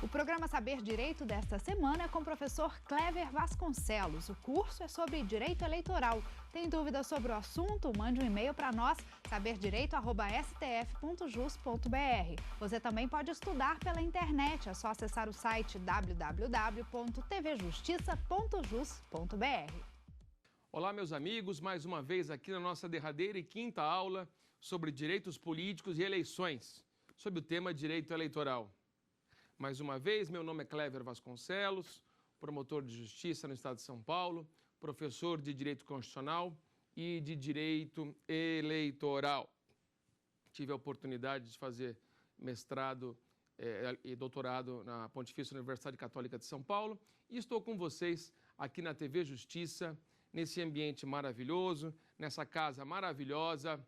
O programa Saber Direito desta semana é com o professor Clever Vasconcelos. O curso é sobre direito eleitoral. Tem dúvidas sobre o assunto? Mande um e-mail para nós, saberdireito@stf.jus.br. Você também pode estudar pela internet. É só acessar o site www.tvjustiça.jus.br. Olá, meus amigos, mais uma vez aqui na nossa derradeira e quinta aula sobre direitos políticos e eleições, sobre o tema direito eleitoral. Mais uma vez, meu nome é Clever Vasconcelos, promotor de justiça no estado de São Paulo, professor de direito constitucional e de direito eleitoral. Tive a oportunidade de fazer mestrado e doutorado na Pontifícia Universidade Católica de São Paulo e estou com vocês aqui na TV Justiça, nesse ambiente maravilhoso, nessa casa maravilhosa,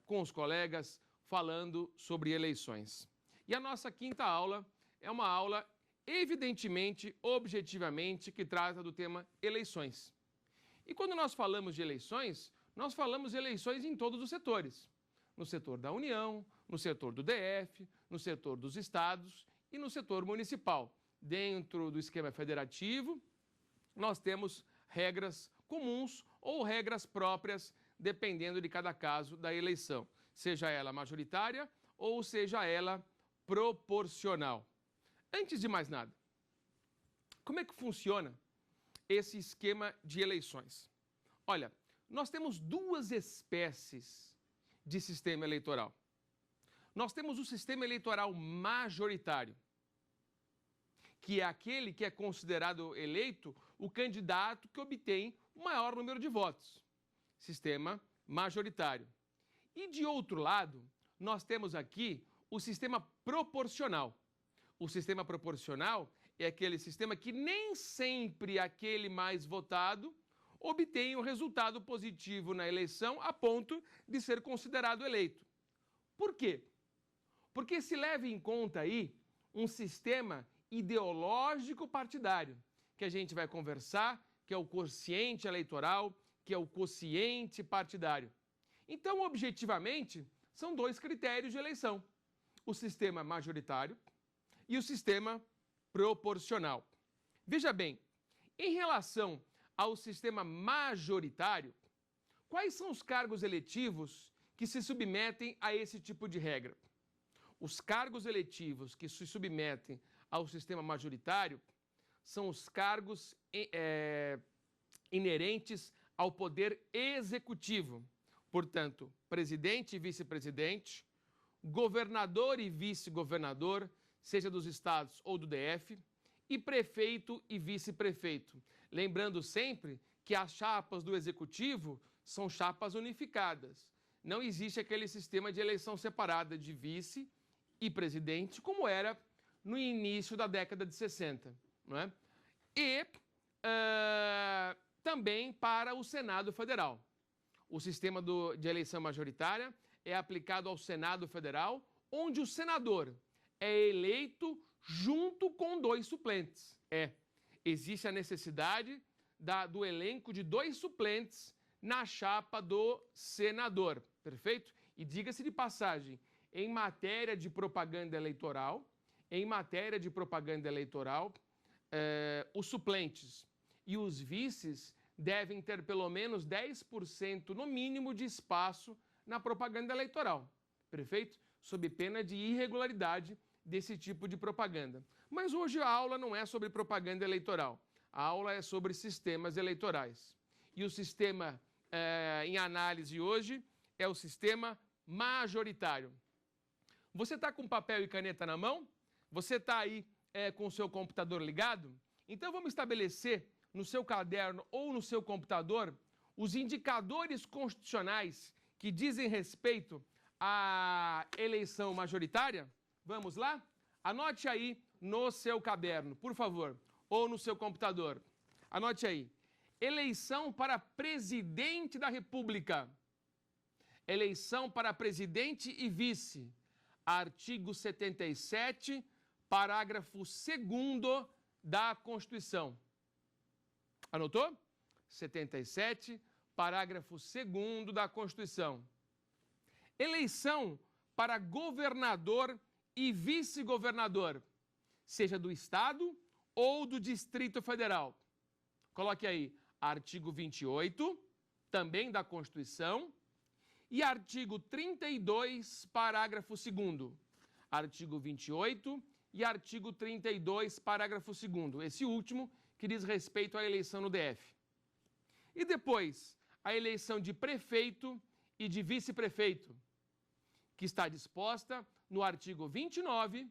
com os colegas, falando sobre eleições. E a nossa quinta aula é uma aula, evidentemente, objetivamente, que trata do tema eleições. E quando nós falamos de eleições em todos os setores. No setor da União, no setor do DF, no setor dos estados e no setor municipal. Dentro do esquema federativo, nós temos regras comuns ou regras próprias, dependendo de cada caso da eleição, seja ela majoritária ou seja ela proporcional. Antes de mais nada, como é que funciona esse esquema de eleições? Olha, nós temos duas espécies de sistema eleitoral. Nós temos o sistema eleitoral majoritário, que é aquele que é considerado eleito o candidato que obtém o maior número de votos. Sistema majoritário. E de outro lado, nós temos aqui o sistema proporcional. O sistema proporcional é aquele sistema que nem sempre aquele mais votado obtém um resultado positivo na eleição a ponto de ser considerado eleito. Por quê? Porque se leva em conta aí um sistema ideológico partidário, que a gente vai conversar, que é o quociente eleitoral, que é o quociente partidário. Então, objetivamente, são dois critérios de eleição: o sistema majoritário e o sistema proporcional. Veja bem, em relação ao sistema majoritário, quais são os cargos eletivos que se submetem a esse tipo de regra? Os cargos eletivos que se submetem ao sistema majoritário são os cargos inerentes ao poder executivo. Portanto, presidente e vice-presidente, governador e vice-governador, seja dos estados ou do DF, e prefeito e vice-prefeito. Lembrando sempre que as chapas do executivo são chapas unificadas. Não existe aquele sistema de eleição separada de vice e presidente, como era no início da década de 60. Não é? E também para o Senado Federal. O sistema de eleição majoritária é aplicado ao Senado Federal, onde o senador é eleito junto com dois suplentes. Existe a necessidade do elenco de dois suplentes na chapa do senador, perfeito? E diga-se de passagem, em matéria de propaganda eleitoral, os suplentes e os vices devem ter pelo menos 10% no mínimo de espaço na propaganda eleitoral, perfeito? Sob pena de irregularidade desse tipo de propaganda. Mas hoje a aula não é sobre propaganda eleitoral, a aula é sobre sistemas eleitorais. E o sistema em análise hoje é o sistema majoritário. Você está com papel e caneta na mão? Você está aí com o seu computador ligado? Então vamos estabelecer no seu caderno ou no seu computador os indicadores constitucionais que dizem respeito à eleição majoritária? Vamos lá? Anote aí no seu caderno, por favor, ou no seu computador. Anote aí. Eleição para presidente da República. Eleição para presidente e vice. Artigo 77, parágrafo 2º da Constituição. Anotou? 77, parágrafo 2º da Constituição. Eleição para governador e vice-governador. seja do Estado ou do Distrito Federal. Coloque aí, artigo 28, também da Constituição, e artigo 32, parágrafo 2º. Artigo 28 e artigo 32, parágrafo 2º. Esse último que diz respeito à eleição no DF. E depois, a eleição de prefeito e de vice-prefeito, que está disposta no artigo 29,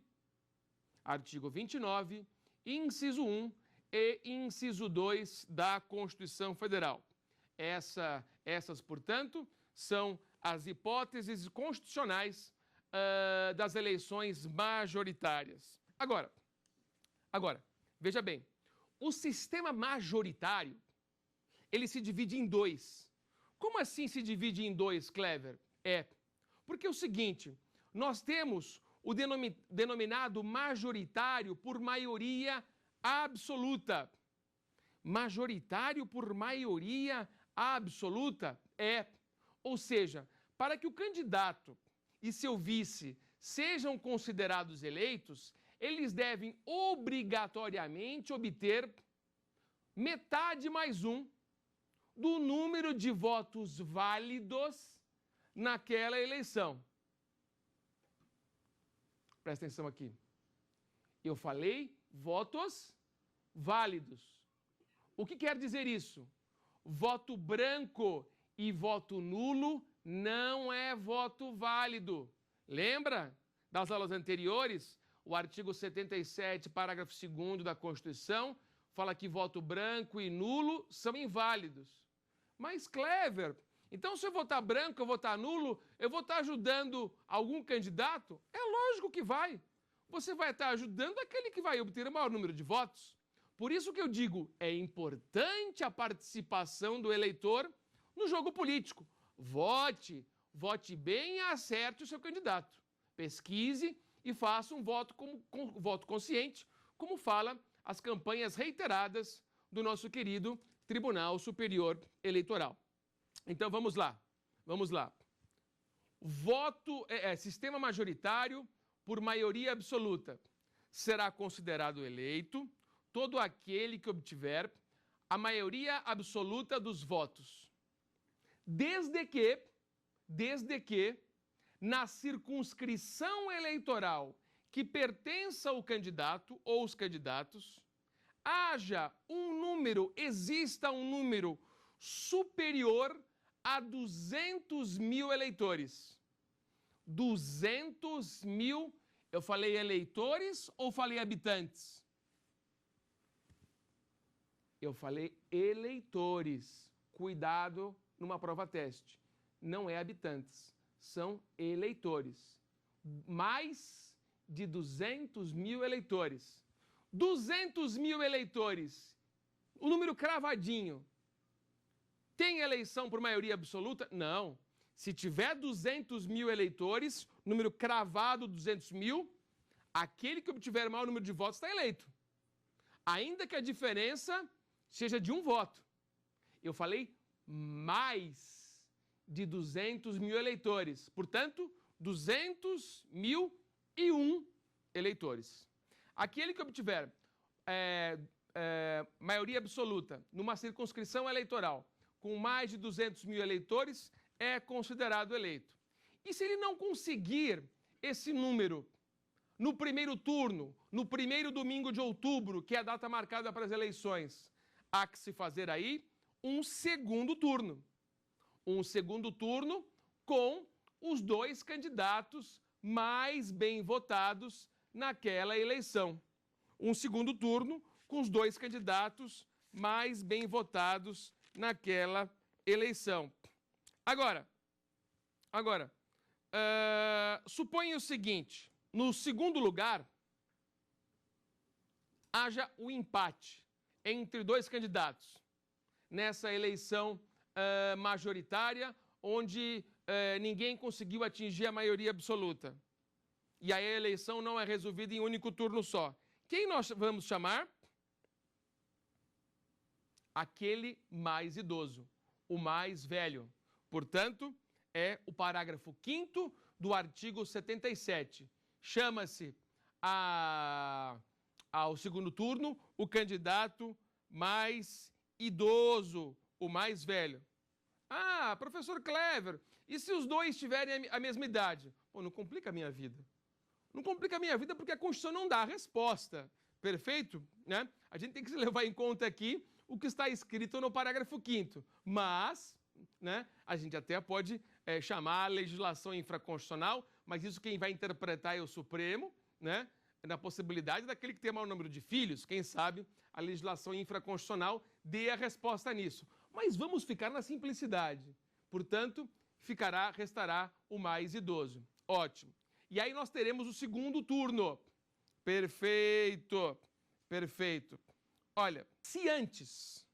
inciso 1 e inciso 2 da Constituição Federal. Essas, portanto, são as hipóteses constitucionais das eleições majoritárias. Agora, veja bem, o sistema majoritário, ele se divide em dois. Como assim se divide em dois, Clever? Porque é o seguinte, nós temos o denominado majoritário por maioria absoluta. Majoritário por maioria absoluta ou seja, para que o candidato e seu vice sejam considerados eleitos, eles devem obrigatoriamente obter metade mais um do número de votos válidos naquela eleição. Presta atenção aqui. Eu falei votos válidos. O que quer dizer isso? Voto branco e voto nulo não é voto válido. Lembra das aulas anteriores? O artigo 77, parágrafo 2º da Constituição, fala que voto branco e nulo são inválidos. Mas, Clever, então se eu votar branco, eu votar nulo, eu vou estar ajudando algum candidato? É lógico que vai. Você vai estar ajudando aquele que vai obter o maior número de votos. Por isso que eu digo, é importante a participação do eleitor no jogo político. Vote bem e acerte o seu candidato. Pesquise e faça um voto consciente, como fala as campanhas reiteradas do nosso querido Tribunal Superior Eleitoral. Então vamos lá. Sistema majoritário por maioria absoluta. Será considerado eleito todo aquele que obtiver a maioria absoluta dos votos, desde que na circunscrição eleitoral que pertença ao candidato ou os candidatos, exista um número superior a 200.000 eleitores. 200.000, eu falei eleitores ou falei habitantes? Eu falei eleitores. Cuidado numa prova teste. Não é habitantes, são eleitores. Mais de 200.000 eleitores. 200.000 eleitores, o número cravadinho. Tem eleição por maioria absoluta? Não. Se tiver 200.000 eleitores, número cravado 200.000, aquele que obtiver o maior número de votos está eleito. Ainda que a diferença seja de um voto. Eu falei mais de 200.000 eleitores. Portanto, 200.001 eleitores. Aquele que obtiver maioria absoluta numa circunscrição eleitoral com mais de 200.000 eleitores é considerado eleito. E se ele não conseguir esse número no primeiro turno, no primeiro domingo de outubro, que é a data marcada para as eleições, há que se fazer aí um segundo turno. Um segundo turno com os dois candidatos mais bem votados naquela eleição. Um segundo turno com os dois candidatos mais bem votados naquela eleição. Agora, suponha o seguinte, no segundo lugar, haja o empate entre dois candidatos nessa eleição majoritária, onde ninguém conseguiu atingir a maioria absoluta. E aí a eleição não é resolvida em um único turno só. Quem nós vamos chamar? Aquele mais idoso, o mais velho. Portanto, é o parágrafo 5º do artigo 77. Chama-se ao segundo turno o candidato mais idoso, o mais velho. Ah, professor Clever, e se os dois tiverem a mesma idade? Pô, não complica a minha vida. Não complica a minha vida porque a Constituição não dá a resposta. Perfeito? Né? A gente tem que levar em conta aqui o que está escrito no parágrafo 5º. Mas, né, a gente até pode chamar a legislação infraconstitucional, mas isso quem vai interpretar é o Supremo, né? Na possibilidade daquele que tem maior número de filhos, quem sabe a legislação infraconstitucional dê a resposta nisso. Mas vamos ficar na simplicidade. Portanto, restará o mais idoso. Ótimo. E aí nós teremos o segundo turno. Perfeito, perfeito. Olha, se antes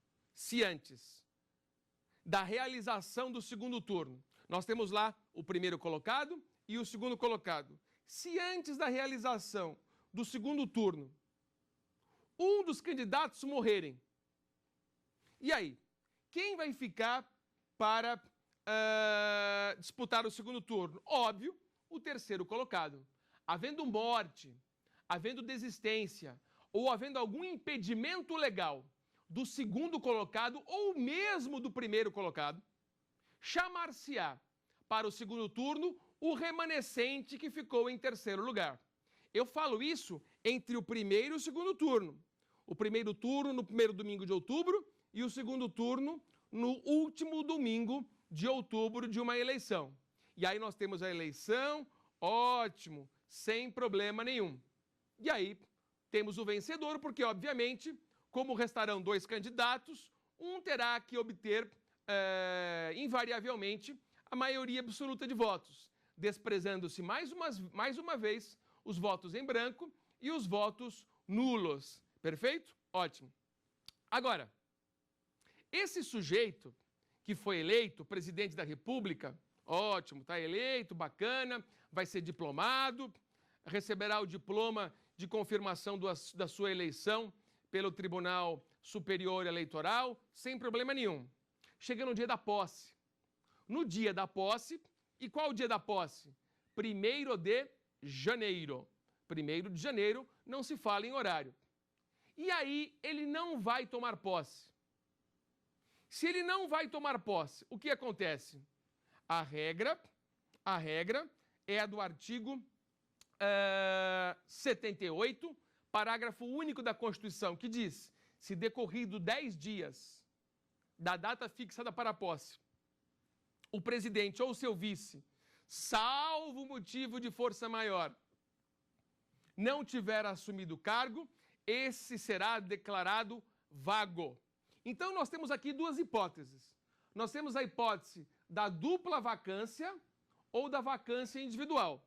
da realização do segundo turno, nós temos lá o primeiro colocado e o segundo colocado. Se antes da realização do segundo turno, um dos candidatos morrerem, e aí? Quem vai ficar para disputar o segundo turno? Óbvio, o terceiro colocado. Havendo morte, havendo desistência ou havendo algum impedimento legal do segundo colocado ou mesmo do primeiro colocado, chamar-se-á para o segundo turno o remanescente que ficou em terceiro lugar. Eu falo isso entre o primeiro e o segundo turno. O primeiro turno no primeiro domingo de outubro e o segundo turno no último domingo de outubro de uma eleição. E aí nós temos a eleição, ótimo, sem problema nenhum. E aí temos o vencedor, porque obviamente, como restarão dois candidatos, um terá que obter invariavelmente a maioria absoluta de votos, desprezando-se mais uma vez os votos em branco e os votos nulos. Perfeito? Ótimo. Agora, esse sujeito que foi eleito presidente da República, ótimo, está eleito, bacana, vai ser diplomado, receberá o diploma de confirmação da sua eleição pelo Tribunal Superior Eleitoral, sem problema nenhum. Chega no dia da posse. No dia da posse, e qual o dia da posse? 1º de janeiro. 1º de janeiro, não se fala em horário. E aí, ele não vai tomar posse. Se ele não vai tomar posse, o que acontece? A regra é a do artigo 78, parágrafo único da Constituição, que diz: se decorrido 10 dias da data fixada para a posse, o presidente ou seu vice, salvo motivo de força maior, não tiver assumido o cargo, esse será declarado vago. Então, nós temos aqui duas hipóteses. Nós temos a hipótese da dupla vacância ou da vacância individual.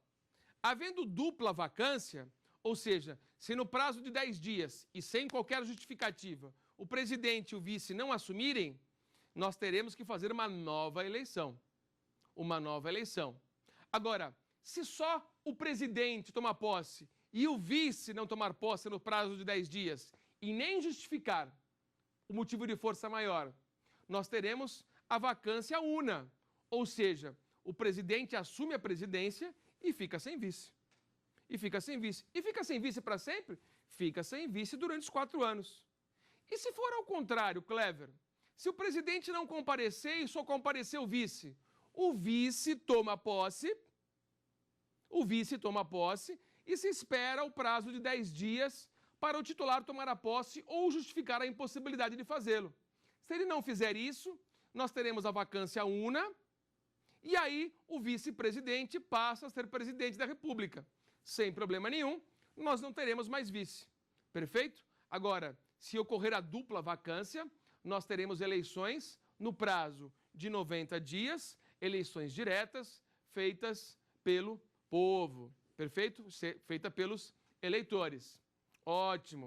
Havendo dupla vacância, ou seja, se no prazo de 10 dias e sem qualquer justificativa o presidente e o vice não assumirem, nós teremos que fazer uma nova eleição. Uma nova eleição. Agora, se só o presidente tomar posse e o vice não tomar posse no prazo de 10 dias e nem justificar o motivo de força maior, nós teremos a vacância una, ou seja, o presidente assume a presidência e fica sem vice. E fica sem vice. E fica sem vice para sempre? Fica sem vice durante os 4 anos. E se for ao contrário, Clever? Se o presidente não comparecer e só comparecer o vice toma posse, e se espera o prazo de 10 dias para o titular tomar a posse ou justificar a impossibilidade de fazê-lo. Se ele não fizer isso, nós teremos a vacância una e aí o vice-presidente passa a ser presidente da República. Sem problema nenhum, nós não teremos mais vice. Perfeito? Agora, se ocorrer a dupla vacância, nós teremos eleições no prazo de 90 dias, eleições diretas feitas pelo povo. Perfeito? Feita pelos eleitores. Ótimo.